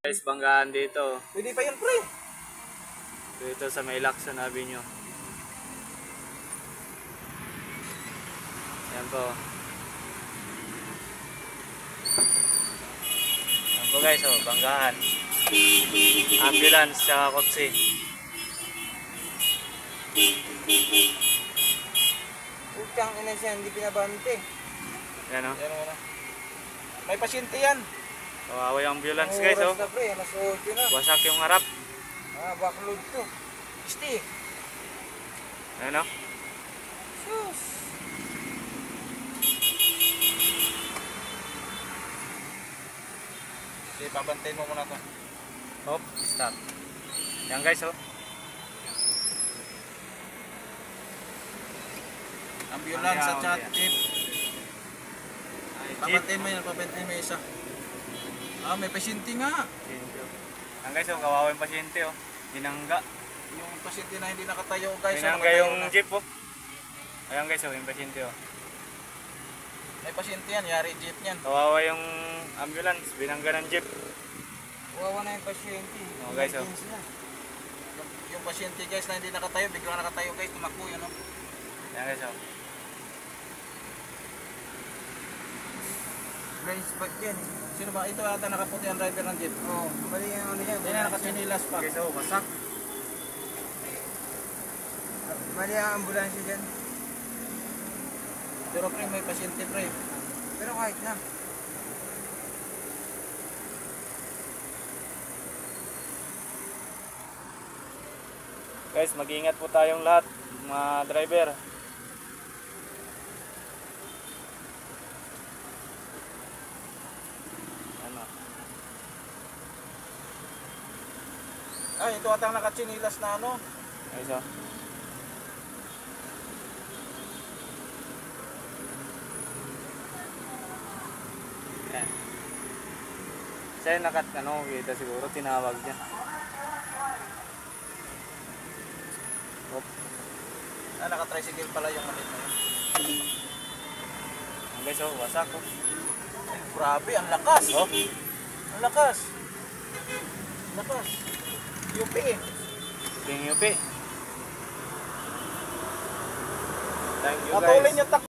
Guys, banggaan dito. Pwede pa yun, pre. Dito sa may Lacson Avenue. Yan po. Yan po guys, oh, banggaan. Ambulance tsaka kotse. Utang ina siya, hindi pinabante. Yan o. Yan o. May pasyente yan. Kawawa yung ambulance guys, oh. Oras na, pre. Alas 8 na. Wasak yung harap. Backload to. Isti. Yan o. Sus. Sige, pabantayin mo muna to. Hop, stop. Yan guys, oh. Ambulance at Ambulance. jeep. Ay, jeep. Pabantayin mo yan, pabantayin mo yung isa. May pasyente nga. Yan guys, oh, kawawa yung pasyente, oh. Binangga. Yung pasyente na hindi nakatayo, guys. Binangga yung jeep, oh. Ayan guys, oh, yung pasyente, oh. May pasyente yan, yari jeep yan. Kawawa yung ambulance, binangga ng jeep. Wawa na yung pasyente. Oh, guys, oh. Yung pasyente guys na hindi nakatayo, biglang nakatayo guys, tumakbo yun, oh. Ayan guys, oh. Guys, ba't yan? Sino ba? Ito ata nakaputi ang driver ng jeep. Oo, mali yung ano yan. Hindi na nakasinilas pa. Guys, oh, wasak. Mali ang ambulansya dyan. Pero pre, may pasyente pre. Pero kahit na. Guys, mag-iingat po tayong lahat, mga driver. Ano? Ito atang nakachinilas na ano. Guys, oh. Yan. Siya yung kita siguro, tinawag niya. Hop. Naka-tricycle pala yung malit na yun. Guys, oh, wasak, oh. Grabe, ang lakas. Oh, Ang lakas. Lakas. UP eh. yung UP. Thank you Patuloy guys. niyo